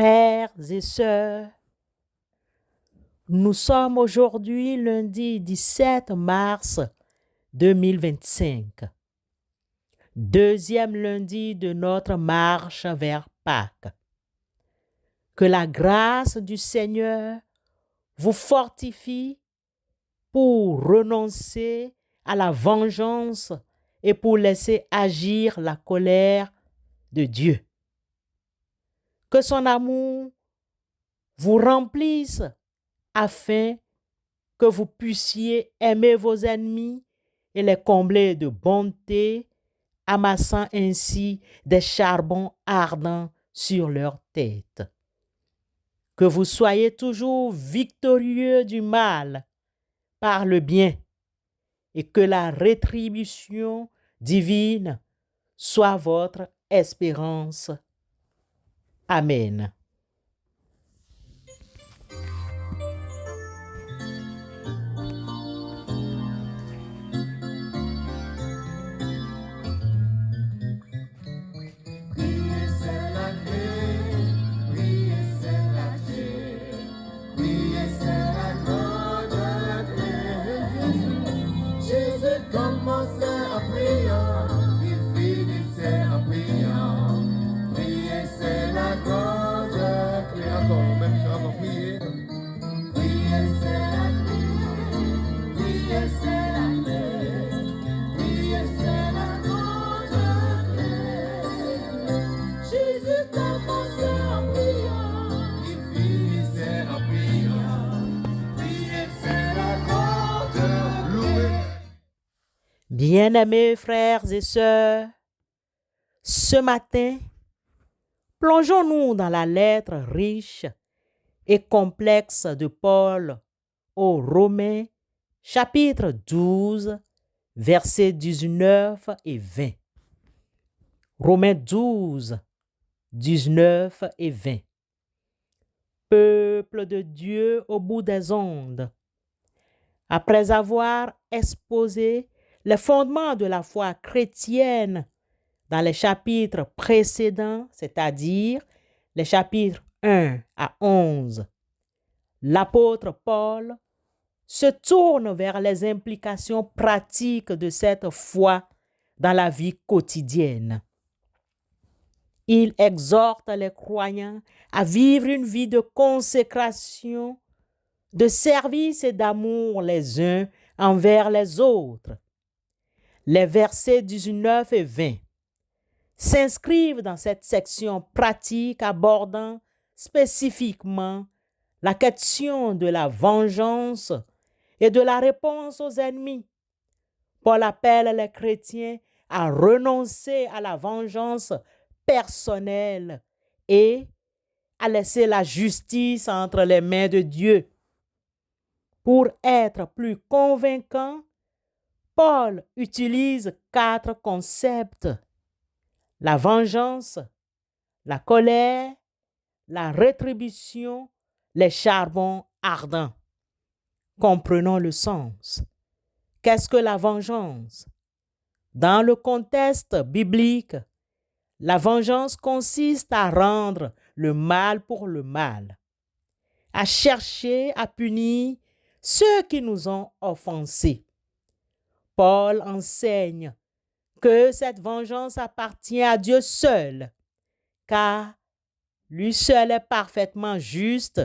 Frères et sœurs, nous sommes aujourd'hui lundi 17 mars 2025, deuxième lundi de notre marche vers Pâques. Que la grâce du Seigneur vous fortifie pour renoncer à la vengeance et pour laisser agir la colère de Dieu. Que son amour vous remplisse afin que vous puissiez aimer vos ennemis et les combler de bonté, amassant ainsi des charbons ardents sur leur tête. Que vous soyez toujours victorieux du mal par le bien et que la rétribution divine soit votre espérance. Amen. Bien-aimés frères et sœurs, ce matin, plongeons-nous dans la lettre riche et complexe de Paul aux Romains, chapitre 12, versets 19 et 20. Romains 12, 19 et 20. Peuple de Dieu au bout des ondes, après avoir exposé les fondements de la foi chrétienne dans les chapitres précédents, c'est-à-dire les chapitres 1 à 11, l'apôtre Paul se tourne vers les implications pratiques de cette foi dans la vie quotidienne. Il exhorte les croyants à vivre une vie de consécration, de service et d'amour les uns envers les autres. Les versets 19 et 20 s'inscrivent dans cette section pratique abordant spécifiquement la question de la vengeance et de la réponse aux ennemis. Paul appelle les chrétiens à renoncer à la vengeance personnelle et à laisser la justice entre les mains de Dieu. Pour être plus convaincant, Paul utilise 4 concepts: la vengeance, la colère, la rétribution, les charbons ardents. Comprenons le sens. Qu'est-ce que la vengeance? Dans le contexte biblique, la vengeance consiste à rendre le mal pour le mal, à chercher à punir ceux qui nous ont offensés. Paul enseigne que cette vengeance appartient à Dieu seul, car lui seul est parfaitement juste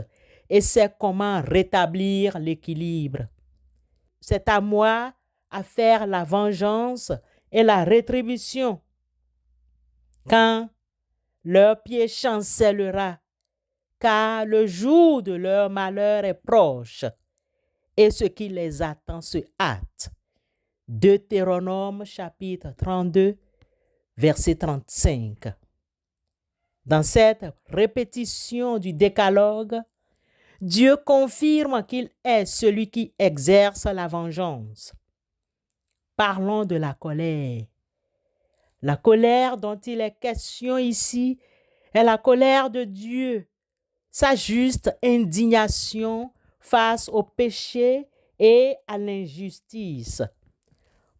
et sait comment rétablir l'équilibre. C'est à moi à faire la vengeance et la rétribution. Quand leur pied chancellera, car le jour de leur malheur est proche, et ce qui les attend se hâte. Deutéronome chapitre 32, verset 35. Dans cette répétition du décalogue, Dieu confirme qu'il est celui qui exerce la vengeance. Parlons de la colère. La colère dont il est question ici est la colère de Dieu, sa juste indignation face au péché et à l'injustice.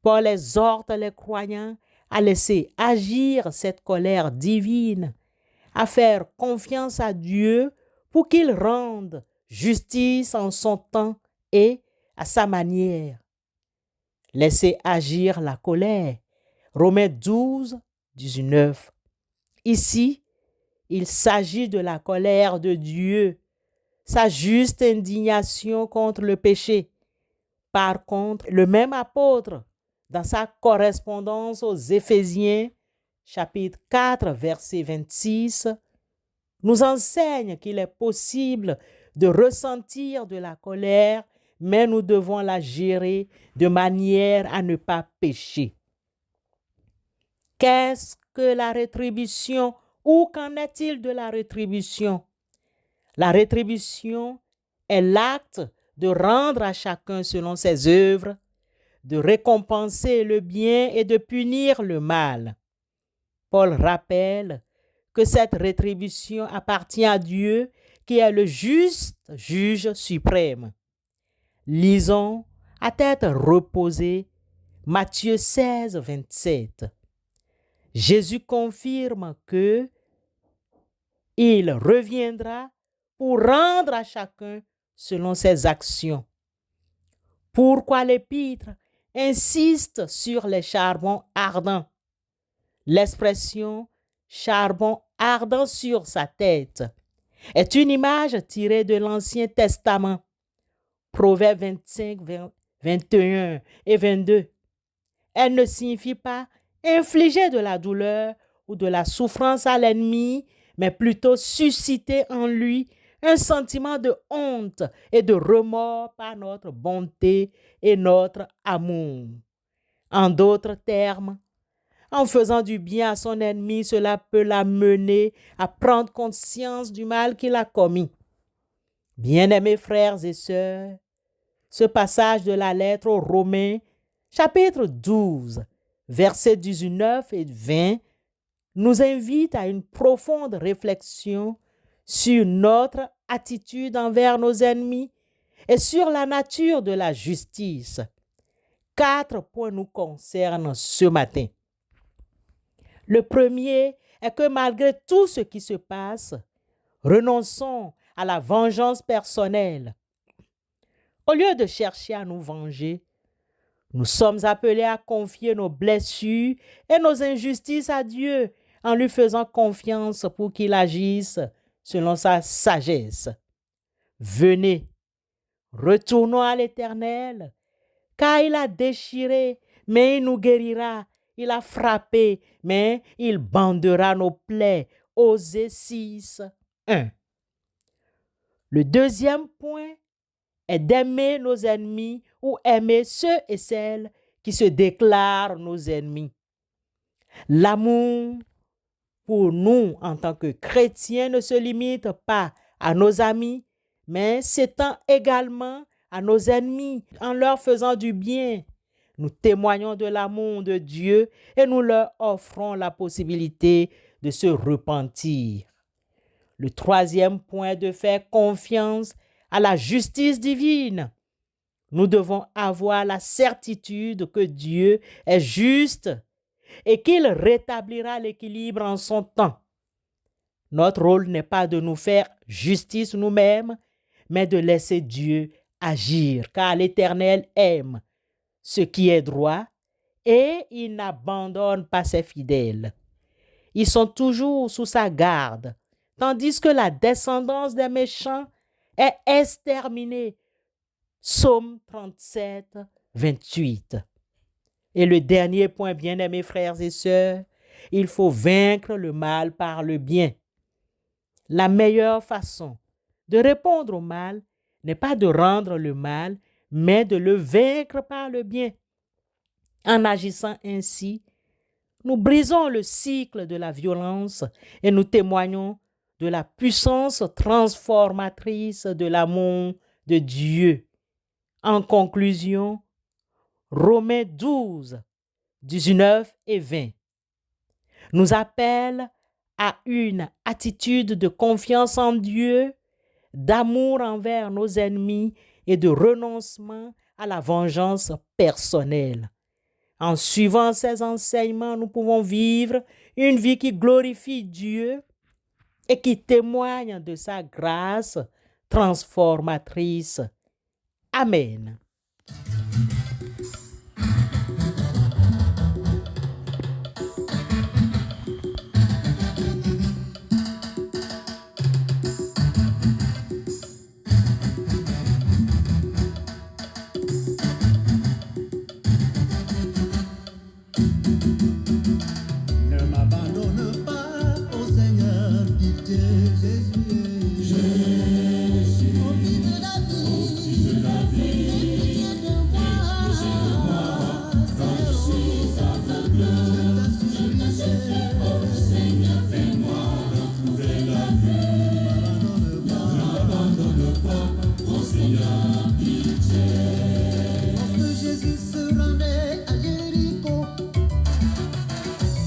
Paul exhorte les croyants à laisser agir cette colère divine à faire confiance à Dieu pour qu'il rende justice en son temps et à sa manière. Laissez agir la colère. Romains 12, 19. Ici, il s'agit de la colère de Dieu, sa juste indignation contre le péché. Par contre, le même apôtre, dans sa correspondance aux Éphésiens, chapitre 4, verset 26, nous enseigne qu'il est possible de ressentir de la colère, mais nous devons la gérer de manière à ne pas pécher. Qu'est-ce que la rétribution ou qu'en est-il de la rétribution? La rétribution est l'acte de rendre à chacun selon ses œuvres, de récompenser le bien et de punir le mal. Paul rappelle que cette rétribution appartient à Dieu qui est le juste juge suprême. Lisons à tête reposée Matthieu 16, 27. Jésus confirme que il reviendra pour rendre à chacun selon ses actions. Pourquoi l'Épître insiste sur les charbons ardents? L'expression charbon ardent sur sa tête est une image tirée de l'Ancien Testament. Proverbes 25, 21 et 22. Elle ne signifie pas infliger de la douleur ou de la souffrance à l'ennemi, mais plutôt susciter en lui un sentiment de honte et de remords par notre bonté et notre amour. En d'autres termes, en faisant du bien à son ennemi, cela peut l'amener à prendre conscience du mal qu'il a commis. Bien-aimés frères et sœurs, ce passage de la lettre aux Romains, chapitre 12, versets 19 et 20, nous invite à une profonde réflexion sur notre attitude envers nos ennemis et sur la nature de la justice. 4 points nous concernent ce matin. Le premier est que malgré tout ce qui se passe, renonçons à la vengeance personnelle. Au lieu de chercher à nous venger, nous sommes appelés à confier nos blessures et nos injustices à Dieu en lui faisant confiance pour qu'il agisse selon sa sagesse. Venez, retournons à l'Éternel, car il a déchiré, mais il nous guérira. Il a frappé, mais il bandera nos plaies. Osée 6, 1. Le deuxième point est d'aimer nos ennemis ou aimer ceux et celles qui se déclarent nos ennemis. L'amour pour nous en tant que chrétiens ne se limite pas à nos amis, mais s'étend également à nos ennemis en leur faisant du bien. Nous témoignons de l'amour de Dieu et nous leur offrons la possibilité de se repentir. Le troisième point est de faire confiance à la justice divine. Nous devons avoir la certitude que Dieu est juste et qu'il rétablira l'équilibre en son temps. Notre rôle n'est pas de nous faire justice nous-mêmes, mais de laisser Dieu agir, car l'Éternel aime ce qui est droit et il n'abandonne pas ses fidèles. Ils sont toujours sous sa garde, tandis que la descendance des méchants est exterminée. Psaume 37, 28. Et le dernier point, bien-aimés frères et sœurs, il faut vaincre le mal par le bien. La meilleure façon de répondre au mal n'est pas de rendre le mal, mais de le vaincre par le bien. En agissant ainsi, nous brisons le cycle de la violence et nous témoignons de la puissance transformatrice de l'amour de Dieu. En conclusion, Romains 12, 19 et 20 nous appellent à une attitude de confiance en Dieu, d'amour envers nos ennemis et de renoncement à la vengeance personnelle. En suivant ces enseignements, nous pouvons vivre une vie qui glorifie Dieu et qui témoigne de sa grâce transformatrice. Amen. Ne m'abandonne pas, ô Seigneur, pitié, Jésus. Je suis au fils de la vie, aie pitié de moi. Quand je suis aveugle, je t'assure, ô Seigneur, fais-moi retrouver la vue. Ne m'abandonne pas, ô Seigneur, pitié. Lorsque Jésus se rendait à Jéricho,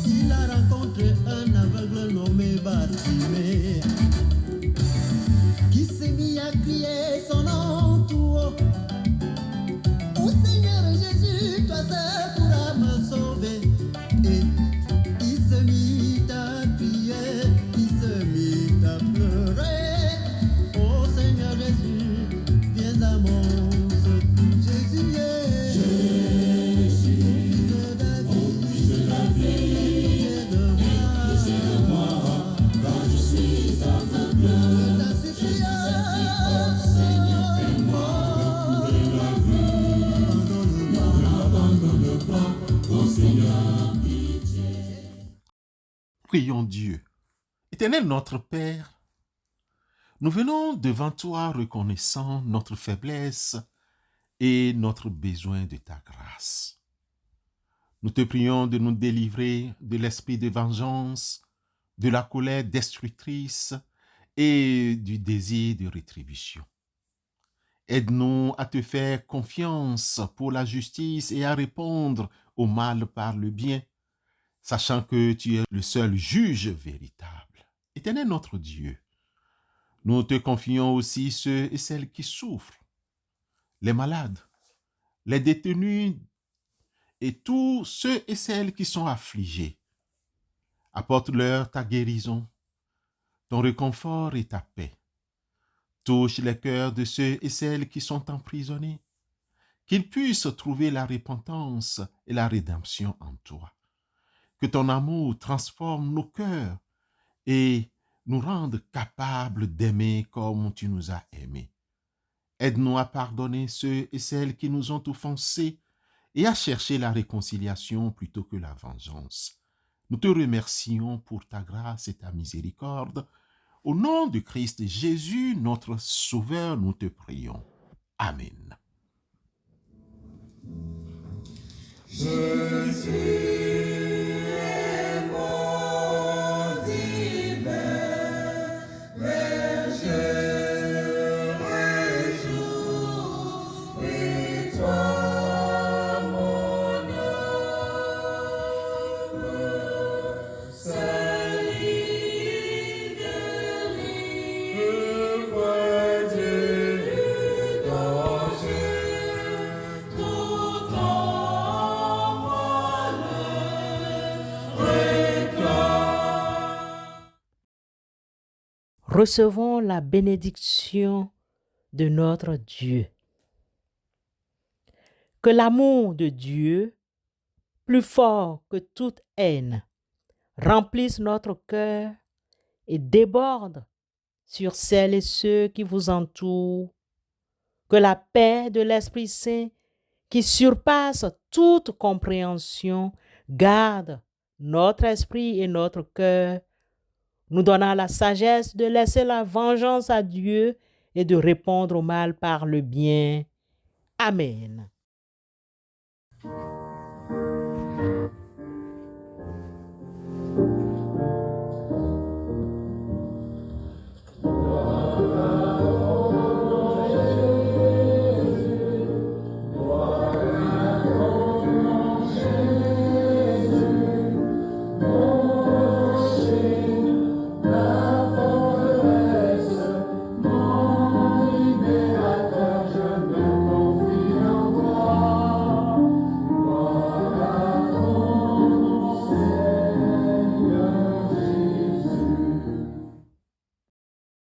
il a rencontré un aveugle nommé Bartimée, qui s'est mis à crier son nom tout haut. Ô Seigneur Jésus, toi seul pourras me sauver. Et il se mit à crier, il se mit à pleurer. Ô Seigneur Jésus, viens à mon secours. Jésus est, je suis au fils de la vie, pitié de moi. Quand je suis aveugle, je t'assure, Seigneur, fais-moi retrouver la vue. Ne m'abandonne pas, ô Seigneur, pitié. Prions Dieu. Éternel notre Père, nous venons devant toi reconnaissant notre faiblesse et notre besoin de ta grâce. Nous te prions de nous délivrer de l'esprit de vengeance, de la colère destructrice et du désir de rétribution. Aide-nous à te faire confiance pour la justice et à répondre au mal par le bien, sachant que tu es le seul juge véritable. Éternel notre Dieu, nous te confions aussi ceux et celles qui souffrent, les malades, les détenus et tous ceux et celles qui sont affligés. Apporte-leur ta guérison, ton réconfort et ta paix. Touche les cœurs de ceux et celles qui sont emprisonnés, qu'ils puissent trouver la repentance et la rédemption en toi. Que ton amour transforme nos cœurs et nous rende capables d'aimer comme tu nous as aimés. Aide-nous à pardonner ceux et celles qui nous ont offensés et à chercher la réconciliation plutôt que la vengeance. Nous te remercions pour ta grâce et ta miséricorde. Au nom de Christ Jésus, notre Sauveur, nous te prions. Amen. Recevons la bénédiction de notre Dieu. Que l'amour de Dieu, plus fort que toute haine, remplisse notre cœur et déborde sur celles et ceux qui vous entourent. Que la paix de l'Esprit Saint, qui surpasse toute compréhension, garde notre esprit et notre cœur, nous donnant la sagesse de laisser la vengeance à Dieu et de répondre au mal par le bien. Amen.